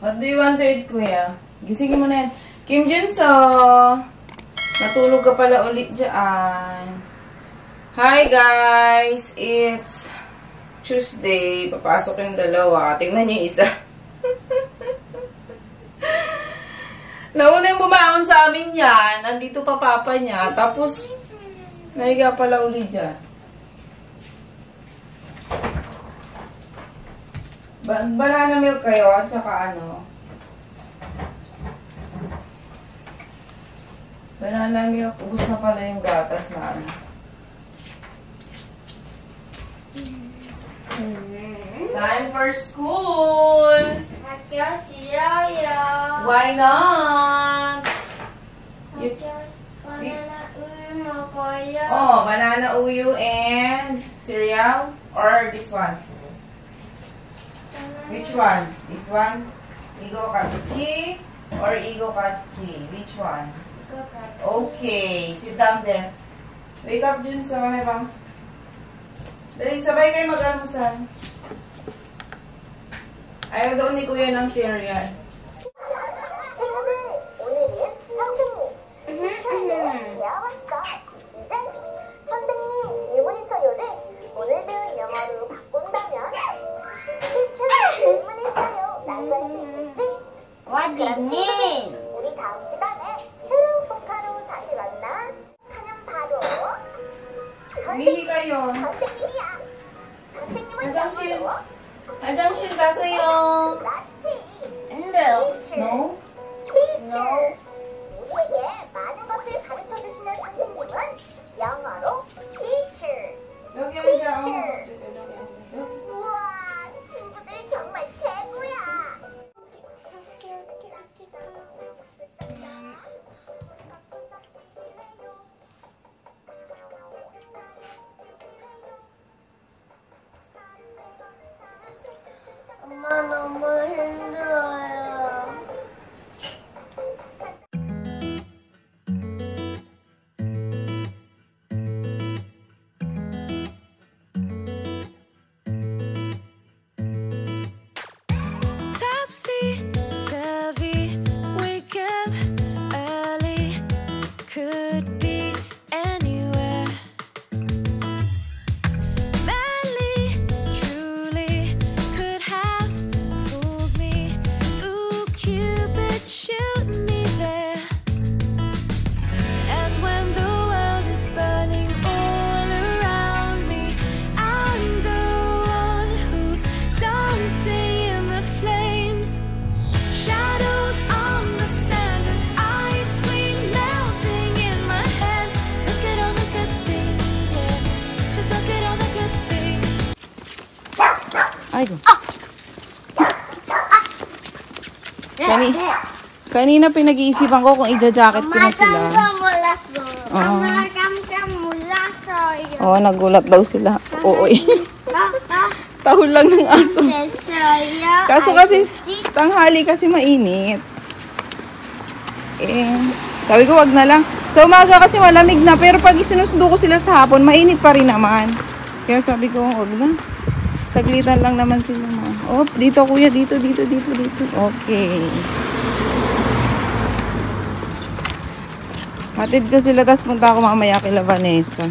What do you want to eat, kuya? Gisingin mo na yan. Kim Junso! Natulog ka pala ulit dyan. Hi guys! It's Tuesday. Papasok yung dalawa. Tingnan niyo yung isa. Nauna yung bumaon sa amin yan. Nandito pa papa niya. Tapos, nahiga pala ulit dyan. Banana milk kayo at saka ano? Banana milk. Ubus na pala yung gatas na ano. Time for school! Why not? Oh, banana uyu and cereal? Or this one? Which one? This one? Igo kachi or igo kachi? Which one? Okay, sit down there. Wake up dun sa bahay ba? Dali, sabay kayo mag-almusal. Ayaw daw ni kuya ng cereal. What do you mean? 우리 다음 시간에 새로운 복화로 다시 만나. 하면 바로 Mihi kayo. 선생님이야. 선생님은 화장실. 영어로 화장실 가세요. 그렇지. No. No? teacher. 우리에게 많은 것을 가르쳐 주시는 선생님은 영어로 teacher. 여기 앉아. 우와, 친구들 정말 최고야. 엄마 너무 힘들어요. Topsy-turvy, wake up early, could be anywhere. Madly, truly, could have fooled me. Ooh, Cupid, shoot me there. And when the world is burning all around me, I'm the one who's dancing in the flames. Shadows on the sand and ice cream melting in my hand. Look at all the good things, yeah. Just look at all the good things. Ay. Kanina pinag-iisipan ko kung i-jacket ko na sila. Oo. Oo, nagulat daw sila. Oo. Tahol lang ng aso. Kaso kasi, tanghali kasi mainit. Eh, sabi ko wag na lang. Sa umaga kasi malamig na, pero pag isinusundo ko sila sa hapon, mainit pa rin naman. Kaya sabi ko, wag na. Saglitan lang naman sila. Oops, dito kuya, dito. Okay. Hatid ko sila, tapos punta ako mamaya kila Vanessa.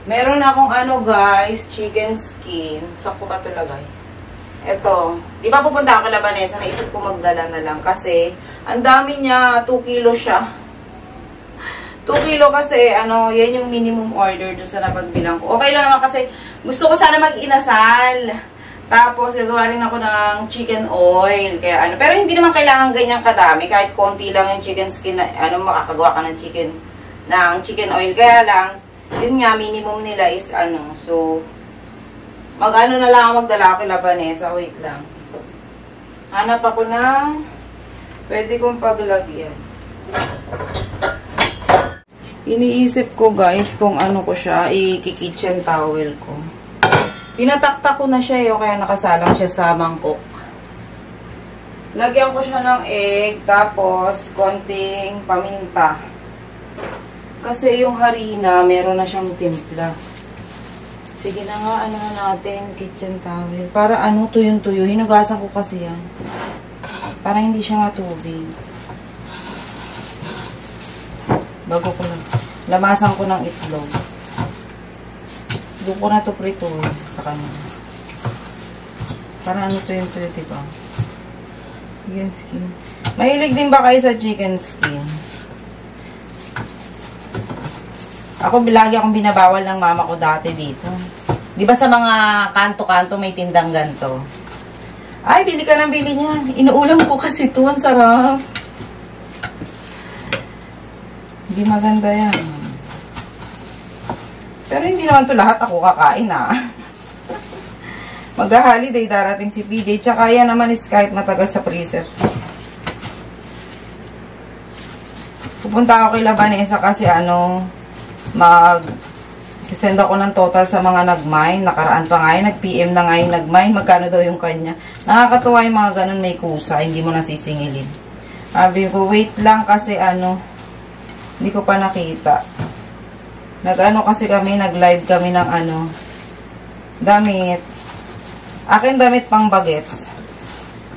Meron akong ano guys, chicken skin. Saan ko ba ito lagay? Ito. Di ba pupunta ako Labanesa? Naisip ko magdala na lang kasi ang dami niya. 2 kilo siya. 2 kilo kasi, ano, yan yung minimum order doon sa napagbilang ko. Okay lang naman kasi gusto ko sana mag-inasal. Tapos, gagawa rin ako ng chicken oil. Kaya, ano, pero hindi naman kailangan ganyan kadami. Kahit konti lang yung chicken skin, na, ano, makakagawa ka ng chicken oil. Kaya lang, yun nga, minimum nila is, ano, so, mag-ano na lang ako magdala ako kay Labanesa. Wait lang. Hanap ako ng pwede kong paglagyan. Iniisip ko guys kung ano ko siya, i-kitchen towel ko. Pinataktak ko na siya eh, kaya nakasalang siya sa mangkok. Lagyan ko siya ng egg, tapos konting paminta. Kasi yung harina, meron na siyang timpla. Sige na nga, ano na natin, kitchen towel. Para ano, tuyong-tuyo. Hinugasan ko kasi yan. Para hindi siya matubig. Bago ko lang. Lamasan ko ng itlog. Doon ko na ito prituin sa kanya. Para ano tuyong-tuyo, diba? Chicken skin. Mahilig din ba kayo sa chicken skin? Ako, lagi akong binabawal ng mama ko dati dito. Di ba sa mga kanto-kanto may tindang ganto? Ay, bili ka ng bili niyan. Inuulam ko kasi ito. Ang sarap. Hindi maganda yan. Pero hindi naman ito lahat ako kakain, ah. Mag-holiday darating si PJ. Tsaka yan naman is kahit matagal sa freezer. Pupunta ako kay Labanesa kasi ano, sisend ako ng total sa mga nag-mine. Nakaraan pa nga yun, nag-PM na nga yung nag-mine. Magkano daw yung kanya. Nakakatuwa yung mga ganun, may kusa. Hindi mo nasisingilin. Sabi ko, wait lang kasi ano, hindi ko pa nakita. Nag-ano kasi kami, nag-live kami ng ano, damit. Akin damit pang bagets.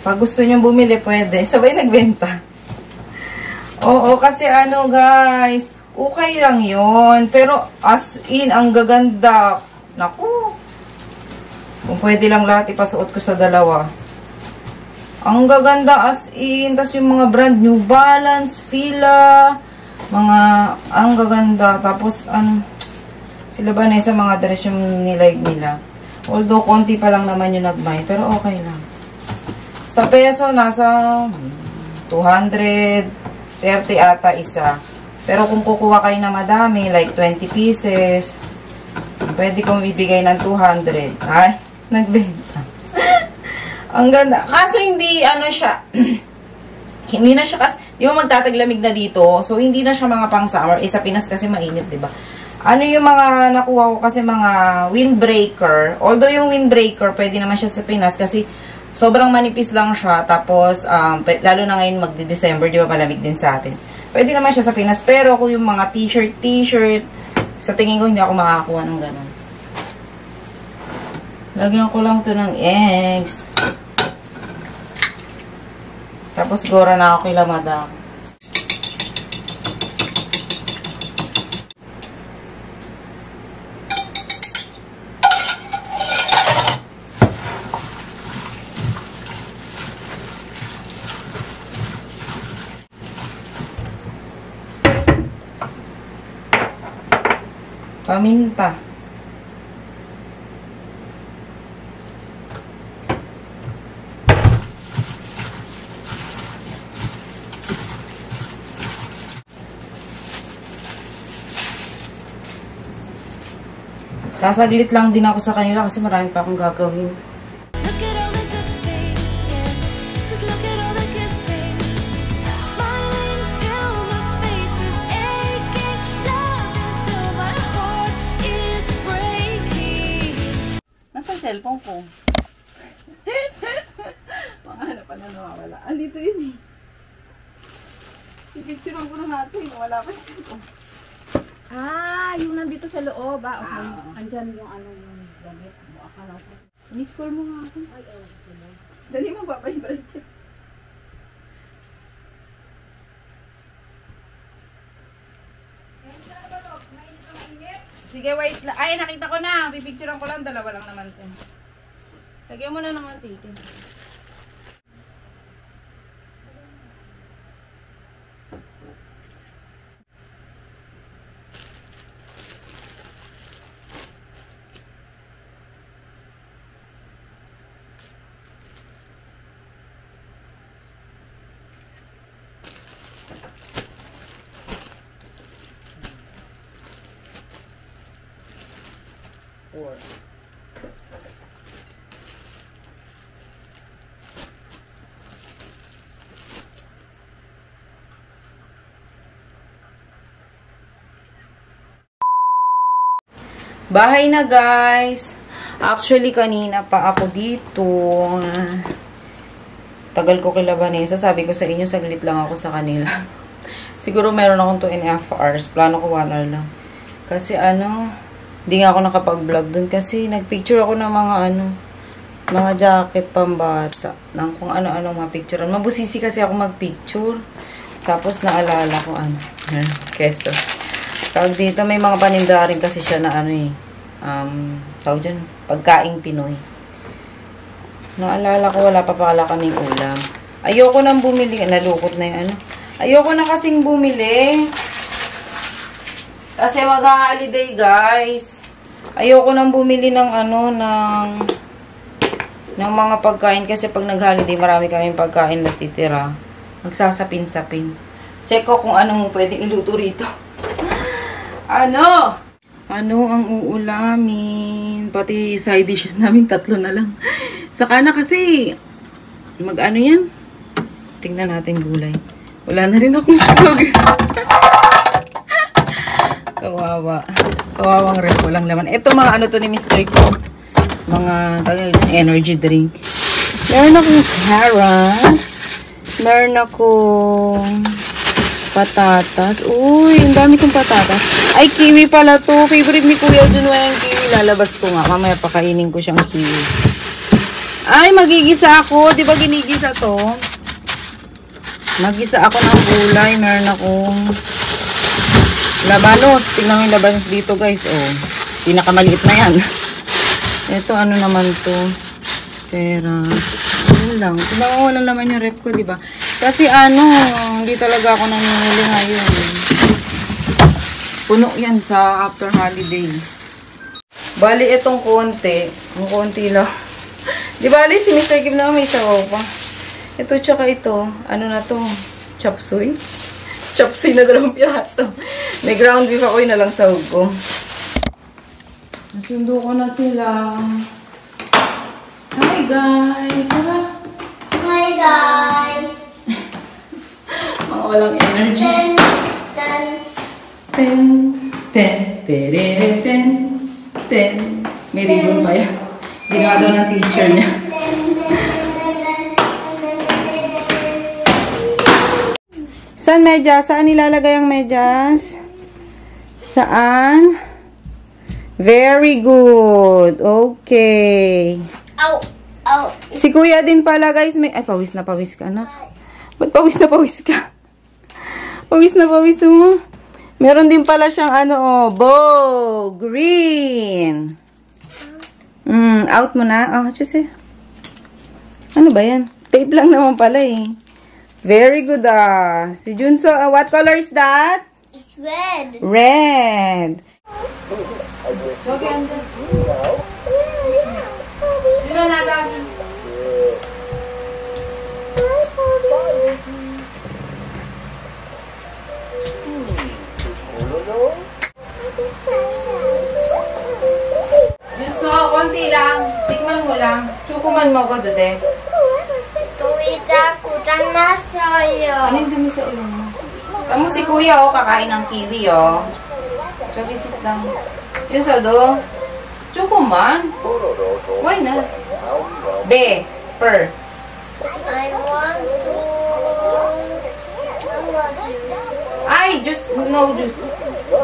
Pag gusto nyo bumili, pwede. Sabay nagbenta. Oo, kasi ano guys, okay lang yon, pero as in, ang gaganda. Naku. Kung pwede lang lahat, ipasuot ko sa dalawa. Ang gaganda as in. Tapos yung mga brand, New Balance, Fila, mga, ang gaganda. Tapos, ano, sila ba na sa mga dress yung nilive nila. Although, konti pa lang naman yung nag-buy, pero okay lang. Sa peso, nasa 230 ata isa. Pero kung kukuha kayo na madami, like 20 pieces, pwede kong bibigay ng 200. Ay, nagbenta. Ang ganda. Kaso hindi, ano siya, hindi na siya kasi, di ba magtataglamig na dito, so hindi na siya mga pang summer. Sa Pinas kasi mainit, di ba? Ano yung mga nakuha ko kasi mga windbreaker. Although yung windbreaker, pwede naman siya sa Pinas kasi sobrang manipis lang siya. Tapos, lalo na ngayon magdi-December, di ba malamig din sa atin. Pwede naman siya sa Pinas. Pero kung yung mga t-shirt, sa tingin ko hindi ako makakakuha ng ganun. Lagyan ko lang to ng eggs. Tapos, gora na ako kay Lamadam. Paminta. Sasaglit lang din ako sa kanila kasi marami pa akong gagawin. Look at all the good things, yeah. Just look at all the good things. Smiling till my face is aching, loving till my heart is breaking. Nasaan cellphone ko? Pangahanap pa na nawawala. Andito yun eh. Pipicturean ko na natin. Wala pa yung cellphone. Ah, yung nandito sa loob. Okay. Andyan yung ano yung damit. Akala ko. Miss call mo nga ako. Ay, oh. Dali mo ba yung brand? Sige, wait. Ay, nakita ko na. Pipicturean ko lang. Dalawa lang naman ito. Lagyan mo na ng mantika. Bahay na, guys. Actually, kanina pa ako dito. Tagal ko kila Vanessa. Sabi ko sa inyo, saglit lang ako sa kanila. Siguro meron akong 2.5 hours. Plano ko 1 hour lang. Kasi hindi nga ako nakapag-vlog dun. Kasi nagpicture ako ng mga jacket pambata. Ng kung ano-ano mga picturean. Mabusisi kasi ako magpicture. Tapos naalala ko keso. Tawag dito, may mga paninda rin kasi siya na tawag dyan, pagkaing Pinoy. Naalala ko, wala pa pala kaming ulam. Ayoko nang bumili, nalukot na yung Ayoko na kasing bumili. Kasi mag-holiday, guys. Ayoko nang bumili ng ng mga pagkain kasi pag nag-holiday, marami kaming pagkain na titira. Magsasapin-sapin. Check ko kung anong pwedeng iluto rito. Ano ang uulamin? Pati side dishes namin 3 na lang. Saka na kasi yan. Tingnan natin gulay. Wala na rin akong tulog. Kawawa. Kawawang ref. Walang laman. Ito mga to ni Mr. ko. Mga energy drink. Meron akong carrots. Meron akong patatas. Uy, ang dami kong patatas. Ay, kiwi pala to. Favorite ni Kuya Junwa yung kiwi. Lalabas ko nga. Mamaya pakainin ko siyang kiwi. Ay, magigisa ako. Di ba ginigisa to? Magisa ako ng gulay. Meron akong labanos. Tingnan mo yung labanos dito, guys. Oh, pinakamaliit na yan. Ito, ano naman to? Peras. Ano lang. Tingnan mo, walang laman yung rep ko, di ba? Kasi hindi talaga ako nangyayali ngayon. Puno yan sa after holiday. Bali, itong konti. Ang konti lang. Di bali, si Mr. Kim na may sabaw pa. Ito, tsaka ito. Ano na to? Chop suey? Chop suey na 2 piraso. May ground beef ako, yun na lang sahog ko. Nasundo ko na sila. Hi, guys! Hi, guys! Mga walang energy. 10. May ribbon pa yan. Ginawa daw ng teacher niya. Saan medyas? Saan nilalagay ang medyas? Saan? Very good. Okay. Ow! Ow! Si Kuya din pala, guys. Ay, pawis na pawis ka, anak. Ba't pawis na pawis ka? Pawis na pawis mo. Meron din pala siyang bow. Green. Out mo na. Oh, just ano ba yan? Tape lang naman pala eh. Very good Si Junso, what color is that? It's red. Red. Okay, andyan. Sino nagagin? Junso, konti lang. Tikman mo lang. Tsukuman mo ko, Dode. Tuwita kutanasyoyo. Ano yung dumi sa ulo mo? Tamo si Kuya, kakain ng kiwi, So, visit lang. Yun sa do. Tsukuman. Why not? Be. Per. I want to... Ay, juice. No juice.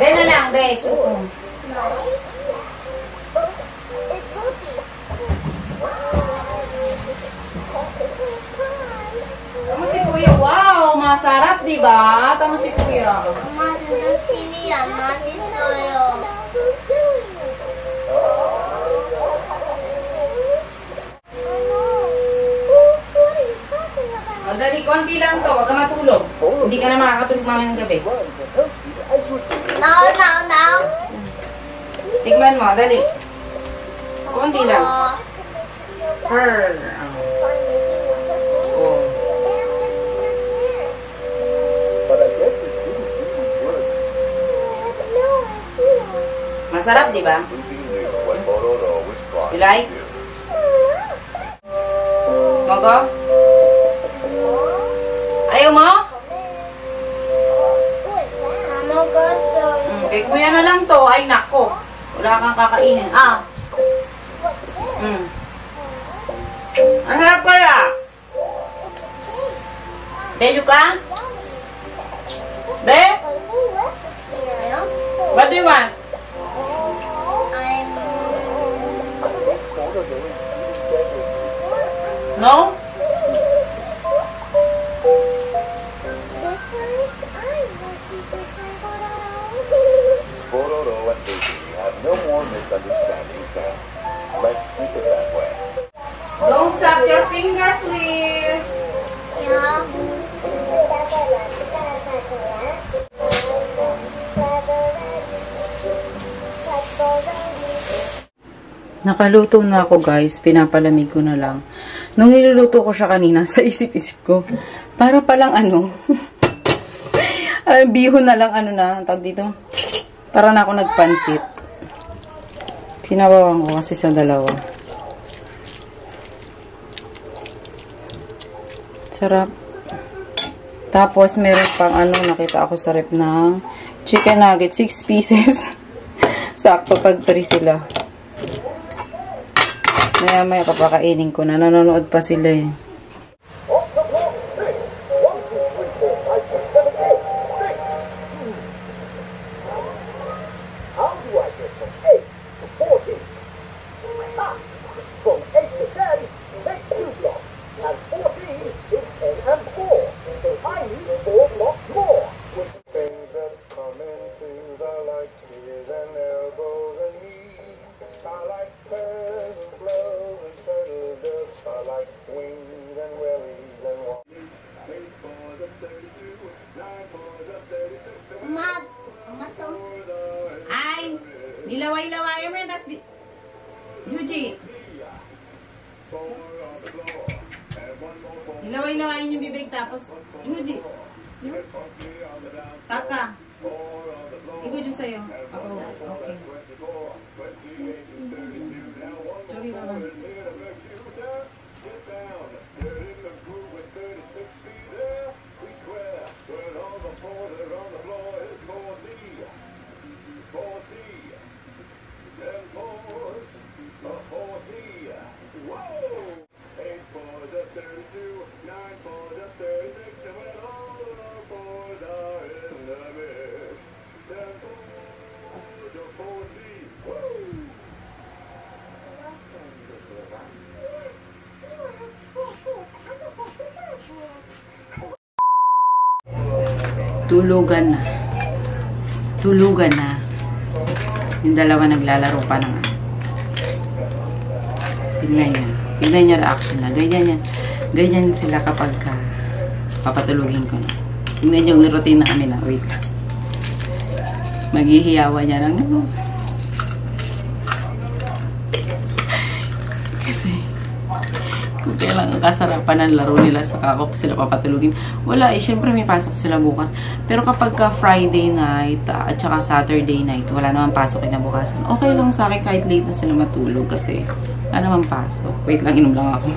Be na lang, be. Tsukum. Tamo si Kuya. Wow, masarap, diba? Tamo si Kuya. Mama, the TV 맛있어요. O, dali, konti lang to. Huwag ka matulog. Hindi ka na makakatulog mamayang gabi. No, no, no. Tigman mo, dali. Konti lang. Purr. Oh. Masarap, di ba? You like? Mogo? Ayaw mo? Kay kuya na lang to. Ay, nako. Wala kang kakainin. Ah. Ang harap kaya. Beyo ka? Be? What do you want? No? Bororo and Baby have no more misunderstandings now. Let's keep it that way. Don't suck your finger, please. Yeah. Nakaluto na ako, guys. Pinapalamig ko na lang. Nung niluluto ko siya kanina, sa isip-isip ko, para palang ano, bihon na lang, ano na, tawag dito. Para na ako nagpansit. Sinabawan ko kasi sa dalawa. Sarap. Tapos, meron pang ano, nakita ako sa rep ng chicken nugget, 6 pieces. Sakto pag 3 sila. Maya-maya papakainin ko na. Nanonood pa sila eh. Ay! Nilaway-lawayan mo yan, tas... Yuji! Nilaway-lawayan yung bibig, tapos... Yuji! Taka! Igujo sa'yo. Ako, okay. Sorry, mama. Tulugan na. Tulugan na. Yung dalawa naglalaro pa naman. Tignan nyo. Tignan nyo reaction na. Ganyan yan. Ganyan sila kapag papatulugin ko na. Tignan nyo yung routine na kami na. Wait. Maghihiyawa niya lang. Ano? Kasi kung kailang kasarapan ng laro nila sa kakop sila papatulugin. Wala eh, syempre may pasok sila bukas. Pero kapag ka Friday night at saka Saturday night, wala naman pasok kinabukasan. Okay lang sa akin kahit late na sila matulog kasi wala naman pasok. Wait lang, inom lang ako.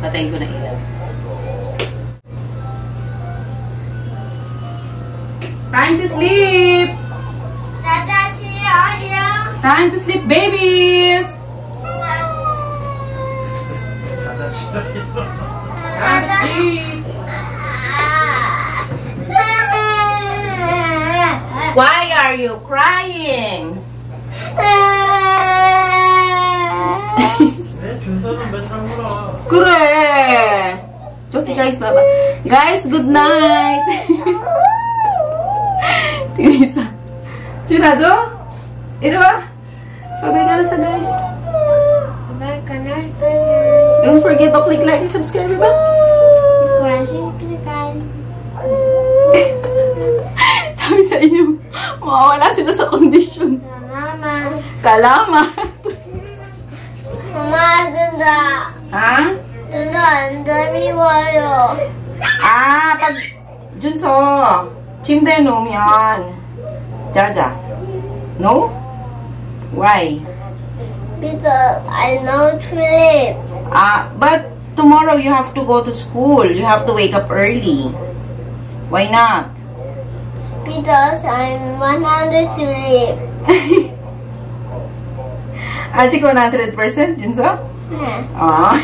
Patayin ko na ilaw. Time to sleep! Time to sleep, babies! Time to sleep! Why are you crying? Kure! Okay guys, bye-bye. Guys, good night! Tirisa. Junado? Ito ba? Pabay ka na sa guys. Bye, kanar. Don't forget to click like and subscribe, ba? Sabi sa inyo, mawawala sila sa kondisyon. Mama. Salamat! Mama, dunda. Ha? Dunda, ang dami wayo. Pag Junso, 침대에 놓으면 자자. No? Why? Because I know sleep. But tomorrow you have to go to school. You have to wake up early. Why not? Because I'm 100 sleep. Achieve 100%, Junso? Yeah. Ah.